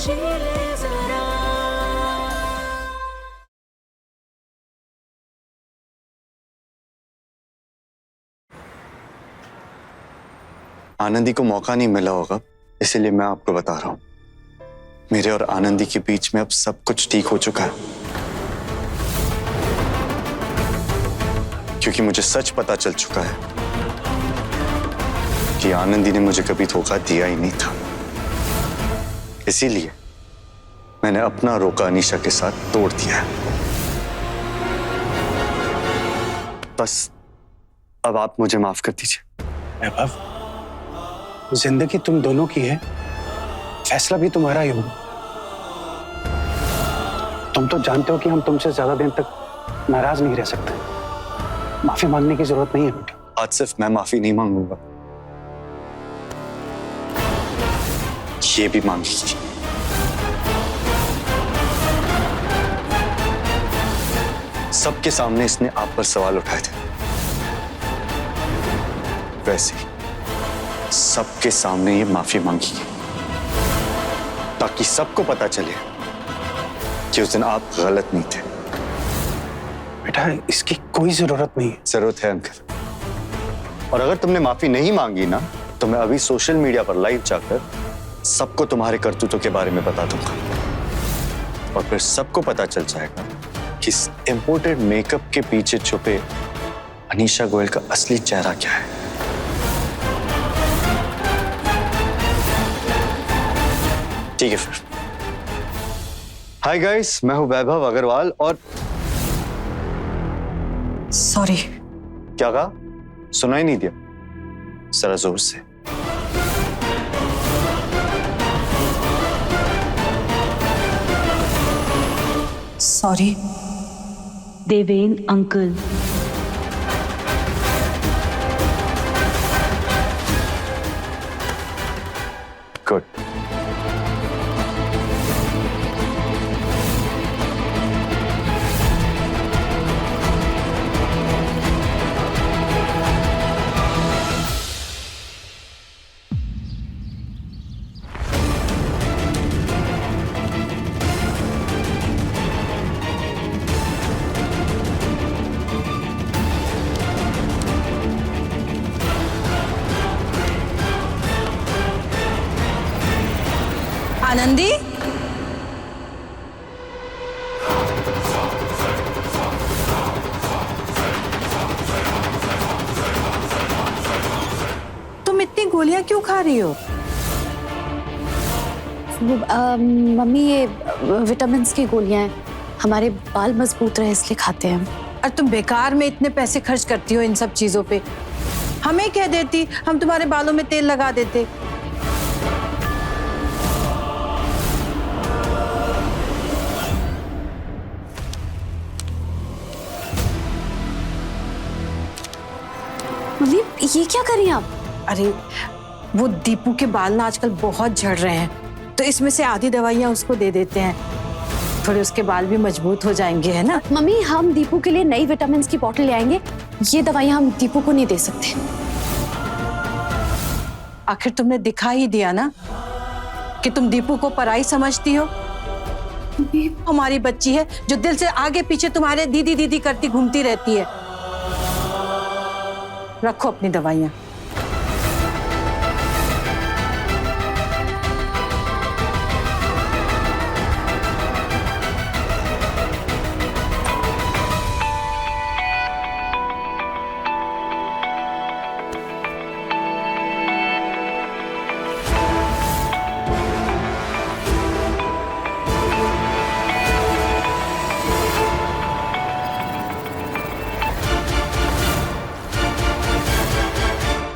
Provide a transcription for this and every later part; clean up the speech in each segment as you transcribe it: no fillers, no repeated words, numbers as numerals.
आनंदी को मौका नहीं मिला होगा, इसीलिए मैं आपको बता रहा हूं। मेरे और आनंदी के बीच में अब सब कुछ ठीक हो चुका है, क्योंकि मुझे सच पता चल चुका है कि आनंदी ने मुझे कभी धोखा दिया ही नहीं था। इसीलिए मैंने अपना रोका अनीशा के साथ तोड़ दिया है। बस अब आप मुझे माफ कर दीजिए। वैभव, जिंदगी तुम दोनों की है, फैसला भी तुम्हारा ही होगा। तुम तो जानते हो कि हम तुमसे ज्यादा दिन तक नाराज नहीं रह सकते। माफी मांगने की जरूरत नहीं है बेटा। आज सिर्फ मैं माफी नहीं मांगूंगा, ये भी मांग लीजिए। सबके सामने इसने आप पर सवाल उठाए थे, वैसे ही सबके सामने ये माफी मांगी है, ताकि सबको पता चले कि उस दिन आप गलत नहीं थे। बेटा, इसकी कोई जरूरत नहीं है। जरूरत है अंकल, और अगर तुमने माफी नहीं मांगी ना, तो मैं अभी सोशल मीडिया पर लाइव जाकर सबको तुम्हारे करतूतों के बारे में बता दूंगा, और फिर सबको पता चल जाएगा कि इस इंपोर्टेड मेकअप के पीछे छुपे अनीशा गोयल का असली चेहरा क्या है। ठीक है फिर। हाय गाइस, मैं हूं वैभव अग्रवाल और सॉरी। क्या कहा? सुना ही नहीं दिया? जरा जोर से। Sorry Deven uncle. Good. Anandi, तुम इतनी गोलियां क्यों खा रही हो? मम्मी, ये विटामिन्स की गोलियां हैं। हमारे बाल मजबूत रहे इसलिए खाते हैं हम। और तुम बेकार में इतने पैसे खर्च करती हो इन सब चीजों पे। हमें कह देती, हम तुम्हारे बालों में तेल लगा देते। मम्मी, ये क्या करें आप? अरे वो दीपू के बाल ना आजकल बहुत झड़ रहे हैं, तो इसमें से आधी दवाइयां उसको दे देते हैं, थोड़े उसके बाल भी मजबूत हो जाएंगे, है ना? मम्मी, हम दीपू के लिए नई विटामिन्स की बोतल ले आएंगे। ये दवाइयां हम दीपू को नहीं दे सकते। आखिर तुमने दिखा ही दिया ना कि तुम दीपू को पराई समझती हो। हमारी बच्ची है जो दिल से आगे पीछे तुम्हारे दीदी दीदी करती घूमती रहती है। रखो अपनी दवाइयां।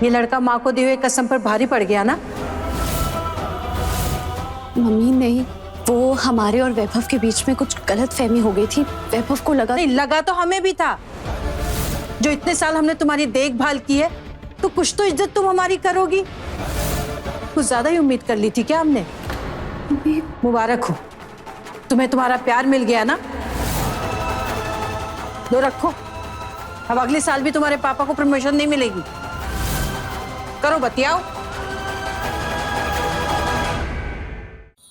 ये लड़का माँ को दी हुई कसम पर भारी पड़ गया ना? मम्मी नहीं, वो हमारे और वैभव के बीच में कुछ गलत फहमी हो गई थी। वैभव को लगा नहीं, लगा तो हमें भी था। जो इतने साल हमने तुम्हारी देखभाल की है, तो कुछ तो इज्जत तुम हमारी करोगी। कुछ ज्यादा ही उम्मीद कर ली थी क्या हमने? मुबारक हो, तुम्हें तुम्हारा प्यार मिल गया ना। लो रखो, अब अगले साल भी तुम्हारे पापा को प्रमोशन नहीं मिलेगी। करो, बतियाओ।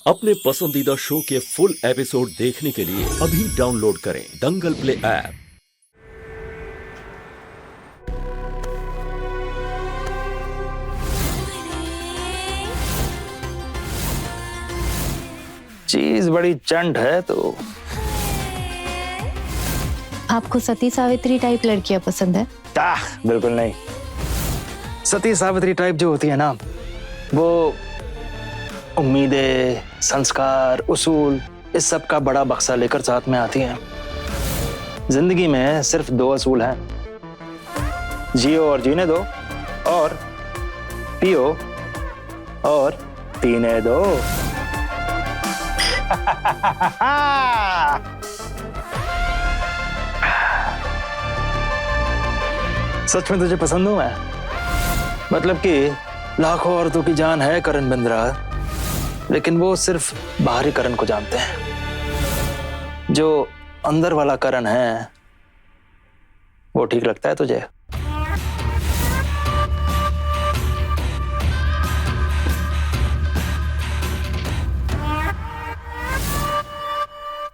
अपने पसंदीदा शो के फुल एपिसोड देखने के लिए अभी डाउनलोड करें दंगल प्ले ऐप। चीज बड़ी चंट है तो। आपको सती सावित्री टाइप लड़कियां पसंद है? बिल्कुल नहीं। सती सावित्री टाइप जो होती है ना, वो उम्मीदें, संस्कार, उसूल, इस सब का बड़ा बक्सा लेकर साथ में आती हैं। जिंदगी में सिर्फ 2 असूल हैं, जियो और जीने दो, और पियो और पीने दो। सच में तुझे पसंद हूं मैं? मतलब कि लाखों औरतों की जान है करण बिंद्रा, लेकिन वो सिर्फ बाहरी करण को जानते हैं। जो अंदर वाला करण है वो ठीक लगता है तुझे?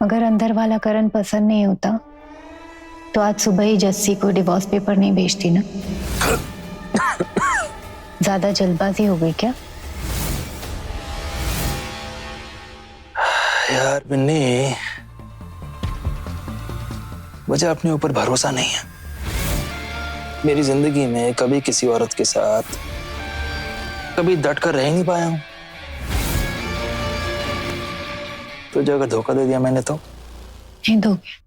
अगर अंदर वाला करण पसंद नहीं होता तो आज सुबह ही जस्सी को डिवोर्स पेपर नहीं भेजती ना। ज्यादा जल्दबाजी हो गई क्या? यार बिन्नी, मुझे अपने ऊपर भरोसा नहीं है। मेरी जिंदगी में कभी किसी औरत के साथ कभी डट कर रह ही नहीं पाया हूं। तुझे अगर धोखा दे दिया मैंने तो? नहीं दोगे।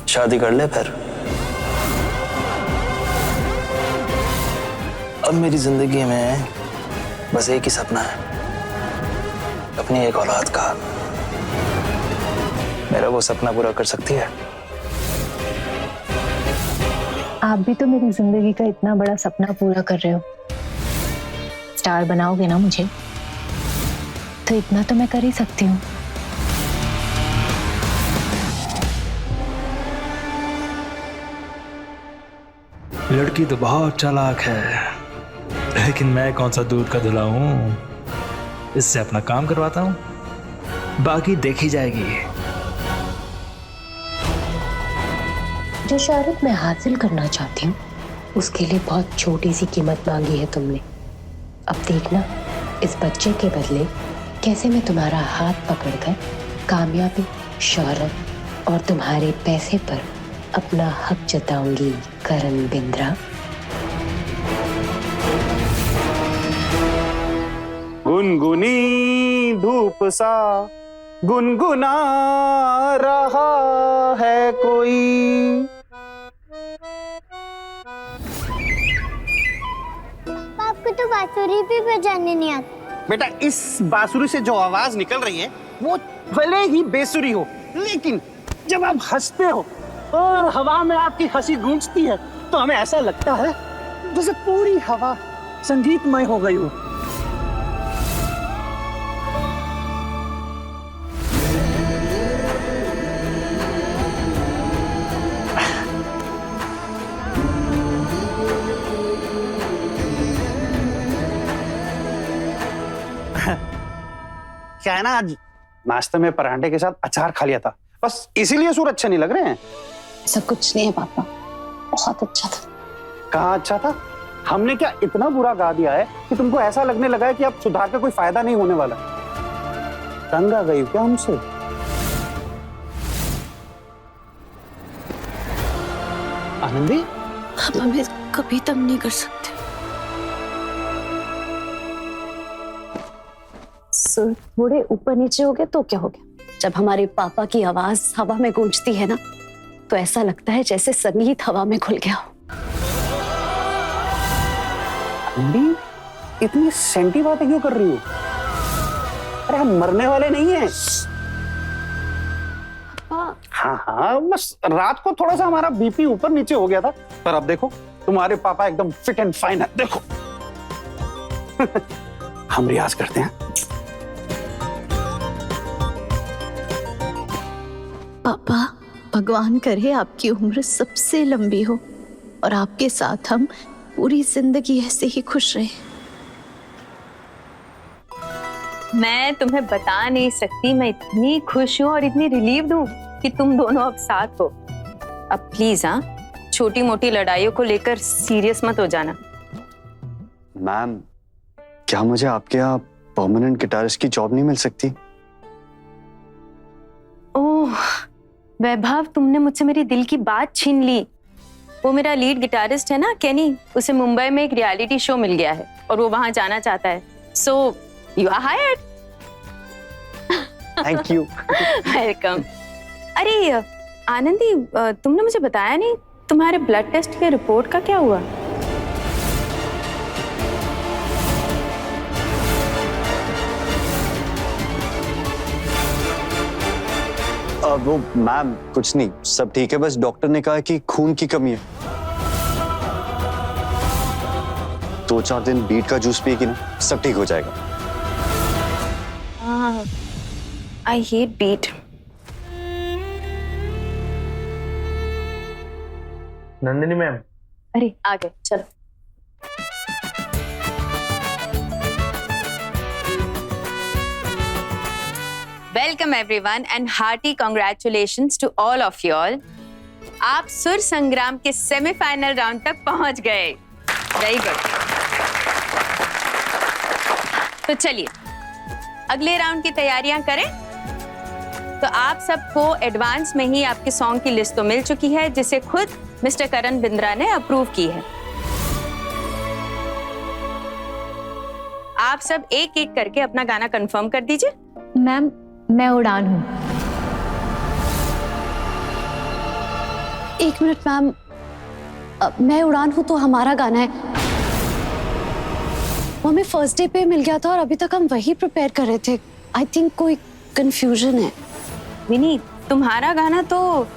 शादी कर ले फिर। अब मेरी जिंदगी में बस एक ही सपना है, अपनी एक औलाद का। मेरा वो सपना पूरा कर सकती है? आप भी तो मेरी जिंदगी का इतना बड़ा सपना पूरा कर रहे हो। स्टार बनाओगे ना मुझे, तो इतना तो मैं कर ही सकती हूँ। लड़की तो बहुत चालाक है, लेकिन मैं कौन सा दूध का धुला हूं। इससे अपना काम करवाता हूं, बाकी देखी जाएगी। जो शौहरत मैं हासिल करना चाहती हूँ उसके लिए बहुत छोटी सी कीमत मांगी है तुमने। अब देखना इस बच्चे के बदले कैसे मैं तुम्हारा हाथ पकड़कर कामयाबी, शौहरत और तुम्हारे पैसे पर अपना हक जताऊंगी करण बिंद्रा। गुनगुनी धूप सा गुनगुना रहा है कोई। आपको तो बांसुरी भी बजाने नहीं आती। बेटा, इस बांसुरी से जो आवाज निकल रही है वो भले ही बेसुरी हो, लेकिन जब आप हंसते हो और हवा में आपकी हंसी गूंजती है तो हमें ऐसा लगता है जैसे पूरी हवा संगीतमय हो गई हो। क्या है ना, आज नाश्ते में परांठे के साथ अचार खा लिया था, बस इसीलिए सुर अच्छे नहीं लग रहे हैं। ऐसा कुछ नहीं है पापा, बहुत अच्छा था। कहाँ अच्छा था? हमने क्या इतना बुरा गा दिया है कि तुमको ऐसा लगने लगा है कि अब सुधार का कोई फायदा नहीं होने वाला? तंग आ गई क्या हमसे? आनंदी, आप हमें कभी तंग नहीं कर सकते। सुर थोड़े ऊपर नीचे हो गए तो क्या हो गया? जब हमारे पापा की आवाज हवा में गूंजती है ना, तो ऐसा लगता है जैसे संगीत हवा में घुल गया हो। आनंदी, इतनी सेंटी बातें क्यों कर रही हो? अरे हम मरने वाले नहीं हैं। हाँ हाँ, बस रात को थोड़ा सा हमारा बीपी ऊपर नीचे हो गया था, पर अब देखो तुम्हारे पापा एकदम फिट एंड फाइन है। देखो हम रियाज करते हैं। पापा, भगवान करे आपकी उम्र सबसे लंबी हो और आपके साथ हम पूरी जिंदगी ऐसे ही खुश रहे। मैं तुम्हें बता नहीं सकती, मैं इतनी खुश हूँ और इतनी रिलीव्ड हूँ कि तुम दोनों अब साथ हो। अब प्लीज हाँ, छोटी मोटी लड़ाइयों को लेकर सीरियस मत हो जाना। मैम, क्या मुझे आपके यहाँ परमानेंट गिटारिस्ट की जॉब नहीं मिल सकती? ओह वैभव, तुमने मुझसे मेरी दिल की बात छीन ली। वो मेरा लीड गिटारिस्ट है ना केनी, उसे मुंबई में एक रियलिटी शो मिल गया है और वो वहां जाना चाहता है। So you are hired. Thank you. Welcome. अरे आनंदी, तुमने मुझे बताया नहीं तुम्हारे ब्लड टेस्ट के रिपोर्ट का क्या हुआ? वो मैम कुछ नहीं, सब ठीक है, बस डॉक्टर ने कहा कि खून की कमी है। 2-4 दिन बीट का जूस पिएगी ना, सब ठीक हो जाएगा। I hate beat. Nandini ma'am, अरे आ गए, चलो। Welcome everyone and hearty congratulations to all of you all. आप सुर संग्राम के सेमीफाइनल राउंड तक पहुंच गए। Very good. तो चलिए अगले राउंड की तैयारियां करें। तो आप सबको एडवांस में ही आपके सॉन्ग की लिस्ट तो मिल चुकी है, जिसे खुद मिस्टर करण बिंद्रा ने अप्रूव की है। आप सब एक एक करके अपना गाना कंफर्म कर दीजिए। मैम, मैं उड़ान हूँ। एक मिनट मैम, मैं उड़ान हूँ तो हमारा गाना है। वो हमें फर्स्ट डे पे मिल गया था और अभी तक हम वही प्रिपेयर कर रहे थे। आई थिंक कोई कंफ्यूजन है। विनीत, तुम्हारा गाना तो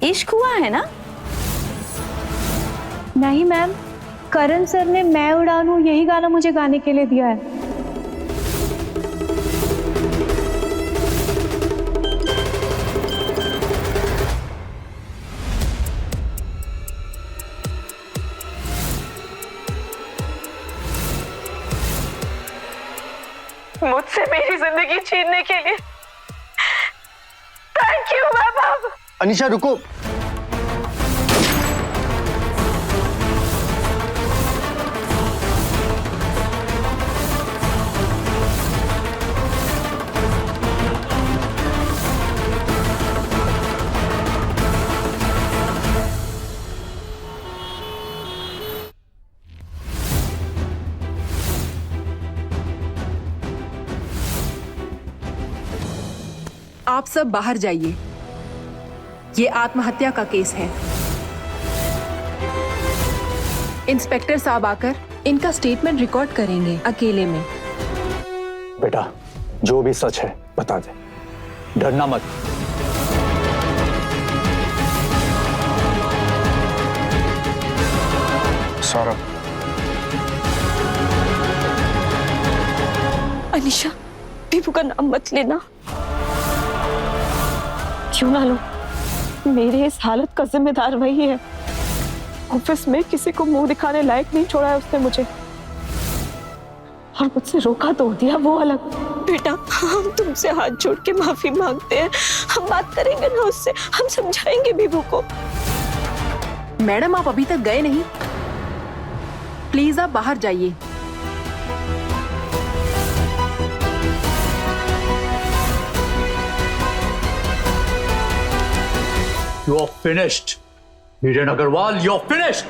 इश्क हुआ है ना? नहीं मैम, करण सर ने मैं उड़ान हूँ यही गाना मुझे गाने के लिए दिया है। मुझसे मेरी जिंदगी छीनने के लिए थैंक यू वैभव। अनीशा रुको। आप सब बाहर जाइए, ये आत्महत्या का केस है। इंस्पेक्टर साहब आकर इनका स्टेटमेंट रिकॉर्ड करेंगे अकेले में। बेटा, जो भी सच है बता दे, डरना मत। सौरभ, अनीशा, पीपू का नाम मत लेना। क्यों ना लो, मेरे इस हालत का जिम्मेदार वही है। ऑफिस में किसी को मुंह दिखाने लायक नहीं छोड़ा है उसने मुझे, और मुझसे रोका तो दिया वो अलग। बेटा, हम तुमसे हाथ जोड़ के माफी मांगते हैं। हम बात करेंगे ना उससे, हम समझाएंगे बीबू को। मैडम, आप अभी तक गए नहीं, प्लीज आप बाहर जाइए। You are finished. Viren Agarwal, you are finished.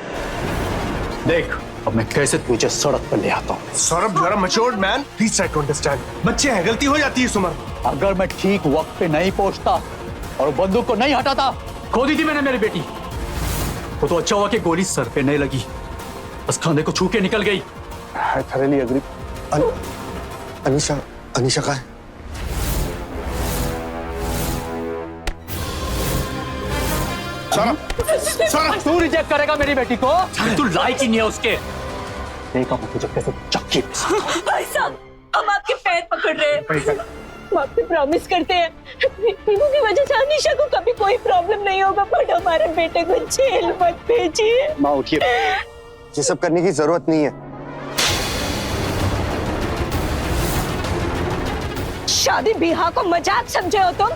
देख, अब मैं कैसे तुझे सड़क पर ले आता हूँ। Saurabh, you are a matured man. Please try to understand. बच्चे हैं, गलती हो जाती है इस उम्र। अगर मैं ठीक वक्त पे नहीं पहुंचता और बंदूक को नहीं हटाता, खो दी थी मैंने मेरी बेटी। वो तो अच्छा हुआ कि गोली सर पे नहीं लगी, बस खाने को छू के निकल गई। I thoroughly agree. Anisha, Anisha कहाँ है? सौरभ, तू रिजेक्ट करेगा मेरी बेटी को? तू लायक ही नहीं है उसके। देखा मैं तुझे कैसे चक्की भाई साहब, हम आपके पैर पकड़ रहे हैं। हम आपसे प्रॉमिस करते हैं, पीपू की वजह से अनीशा को कभी कोई प्रॉब्लम नहीं होगा, बट हमारे बेटे को जेल मत भेजिए। माँ उठिए। ये सब करने की जरूरत नहीं है। शादी ब्याह को मजाक समझे हो तुम?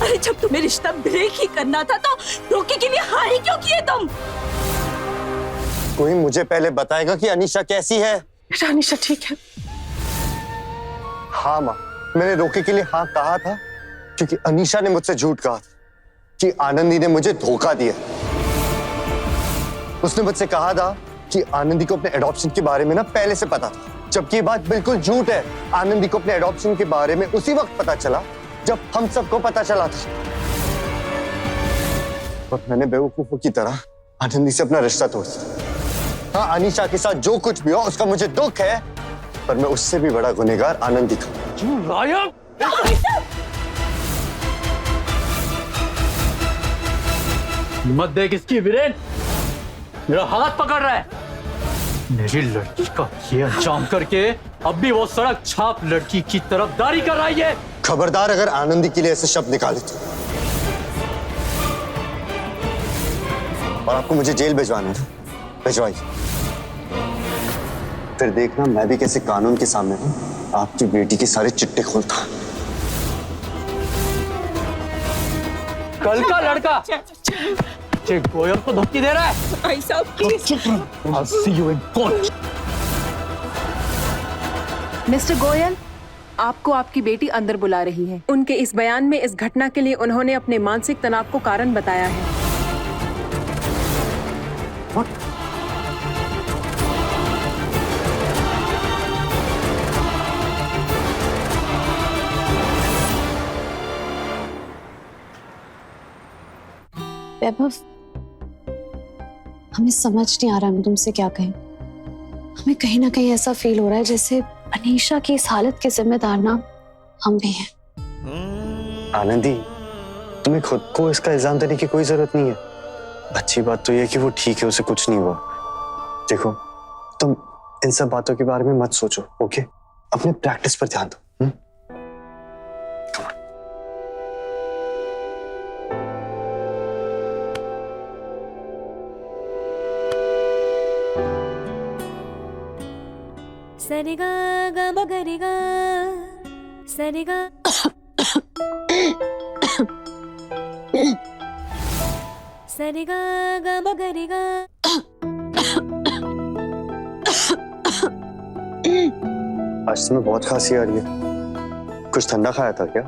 अरे जब तुम्हें रिश्ता ब्रेक ही करना था तो रोके के लिए हाँ ही क्यों किए तुम? कोई मुझे पहले बताएगा कि अनीशा कैसी है? अनीशा ठीक है। हाँ माँ, मैंने रोके के लिए हाँ कहा था क्योंकि अनीशा ने मुझसे झूठ कहा था कि आनंदी ने मुझे धोखा दिया। उसने मुझसे कहा था कि आनंदी को अपने एडॉप्शन के बारे में ना पहले से पता था, जबकि ये बात बिल्कुल झूठ है। आनंदी को अपने एडॉप्शन के बारे में उसी वक्त पता चला जब हम सबको पता चला था। और मैंने बेवकूफों की तरह आनंदी से अपना रिश्ता तोड़ दिया। हाँ, अनीशा के साथ जो कुछ भी हो उसका मुझे दुख है, पर मैं उससे भी बड़ा गुनहगार आनंदी का। मत देख इसकी वीरेन, मेरा हाथ पकड़ रहा है। मेरी लड़की का ये अंजाम करके अब भी वो सड़क छाप लड़की की तरफदारी कर रही है। खबरदार अगर आनंदी के लिए ऐसे शब्द निकाले तो। और आपको मुझे जेल भिजवाना है, भिजवाइए। फिर देखना मैं भी कैसे कानून के सामने आपकी बेटी के सारे चिट्टे खोलता। कल का लड़का गोयल को धमकी दे रहा है। भाई साहब please. I'll see you in court. Mister Goyal, आपको आपकी बेटी अंदर बुला रही है। उनके इस बयान में इस घटना के लिए उन्होंने अपने मानसिक तनाव को कारण बताया है। What? वैभव, हमें समझ नहीं आ रहा हम तुमसे क्या कहें। हमें कहीं ना कहीं ऐसा फील हो रहा है जैसे अनीशा की इस हालत के जिम्मेदार ना हम भी हैं। आनंदी, तुम्हें खुद को इसका इल्जाम देने की कोई जरूरत नहीं है। अच्छी बात तो यह है कि वो ठीक है, उसे कुछ नहीं हुआ। देखो, तुम इन सब बातों के बारे में मत सोचो, ओके? अपने प्रैक्टिस पर ध्यान दो। सरिगा गा मगरिगा सरिगा सरिगा गा मगरिगा। आज तुम्हें बहुत खांसी आ रही है, कुछ ठंडा खाया था क्या?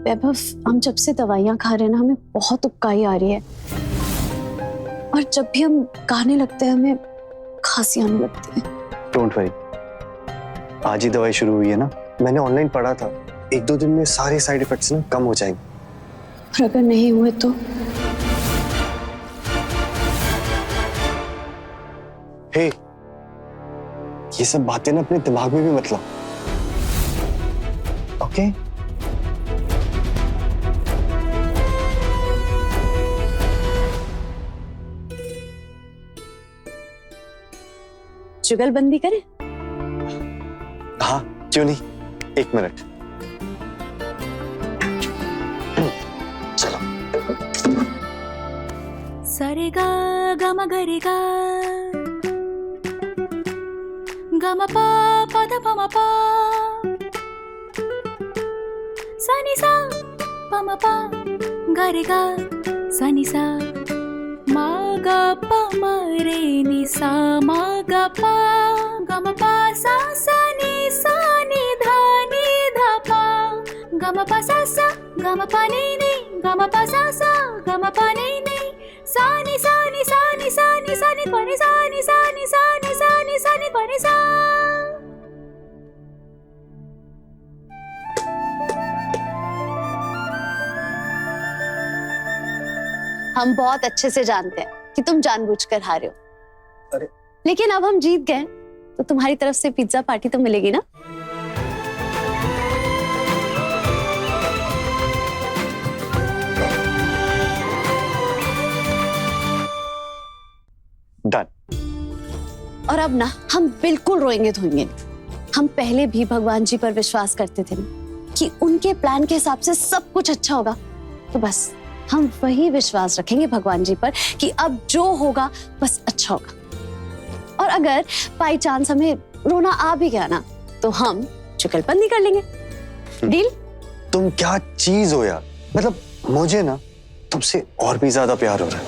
वैभव, हम जब से दवाइयां खा रहे हैं ना, हमें बहुत उबकाई आ रही है और जब भी हम गाने लगते हैं हमें खांसी आने लगती है। डोंट वरी, आज ही दवाई शुरू हुई है ना। मैंने ऑनलाइन पढ़ा था 1-2 दिन में सारे साइड इफेक्ट्स ना कम हो जाएंगे। और अगर नहीं हुए तो? हे, ये सब बातें ना अपने दिमाग में भी मत लाओ, ओके? जुगलबंदी करें? हाँ, क्यों नहीं? 1 मिनट। चलो। सरिगा गा मगरिगा गा म पा पा ध प म पा सा नि सा प म पा गा रे गा सा नि सा मा गा प म रे नि सा मा गा पा गा म पा सा सा नि धा पा गा म पा सा सा गा म पा नि गा म पा सा सा गा म पा नि सा नि सा नि सा नि सा नि सा नि प नि सा नि सा नि सा नि सा नि सा नि प नि सा। हम बहुत अच्छे से जानते हैं कि तुम जानबूझकर हारे हो। अरे, लेकिन अब हम जीत गए तो तुम्हारी तरफ से पिज्जा पार्टी तो मिलेगी ना? डन। और अब ना हम बिल्कुल रोएंगे धोएंगे नहीं। हम पहले भी भगवान जी पर विश्वास करते थे ना कि उनके प्लान के हिसाब से सब कुछ अच्छा होगा, तो बस हम वही विश्वास रखेंगे भगवान जी पर कि अब जो होगा बस अच्छा होगा। और अगर बाई चांस हमें रोना आ भी गया ना तो हम चुगलबंदी कर लेंगे। डील? तुम क्या चीज हो यार, मतलब मुझे ना तुमसे और भी ज्यादा प्यार हो रहा है।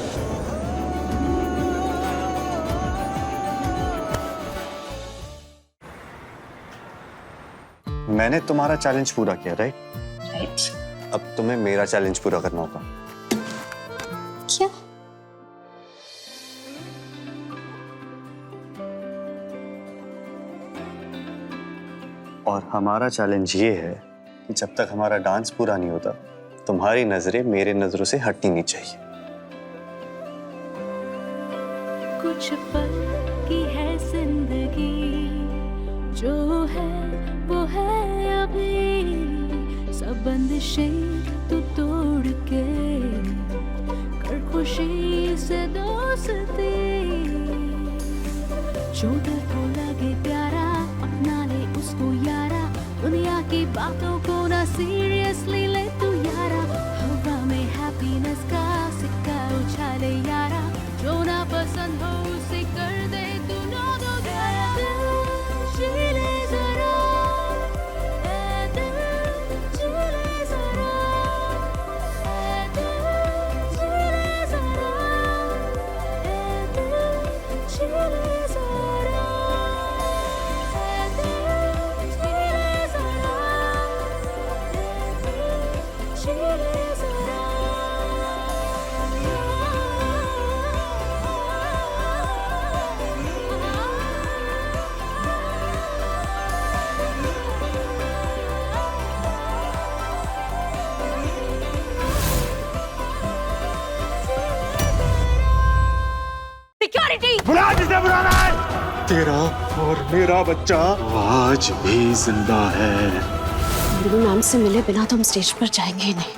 मैंने तुम्हारा चैलेंज पूरा किया, राइट? अब तुम्हें मेरा चैलेंज पूरा करना होगा। क्या? और हमारा चैलेंज ये है कि जब तक हमारा डांस पूरा नहीं होता तुम्हारी नजरें मेरे नजरों से हटनी नहीं चाहिए। कुछ पल की है जिंदगी, जो है वो है अभी, सब बंदिशें तू तोड़ के कर खुशी से दोस्ती, जो दिल को लगे प्यारा अपना ले उसको यारा, दुनिया की बातों को ना सीरियसली ले तू यारा, हवा में हैप्पीनेस का सिक्का उछाले यारा, जो ना पसंद हो उसे कर दे तू नो दो यारा। जी ले जरा, ऐ दिल जी ले जरा, ऐ दिल जी ले जरा, ऐ दिल जी ले जरा, ऐ दिल जी ले जरा, ऐ दिल जी ले जरा। सिक्योरिटी! बुला जिसे बुलाना है। तेरा और मेरा बच्चा आज भी जिंदा है। गुरु मैम से मिले बिना तो हम स्टेज पर जाएंगे ही नहीं।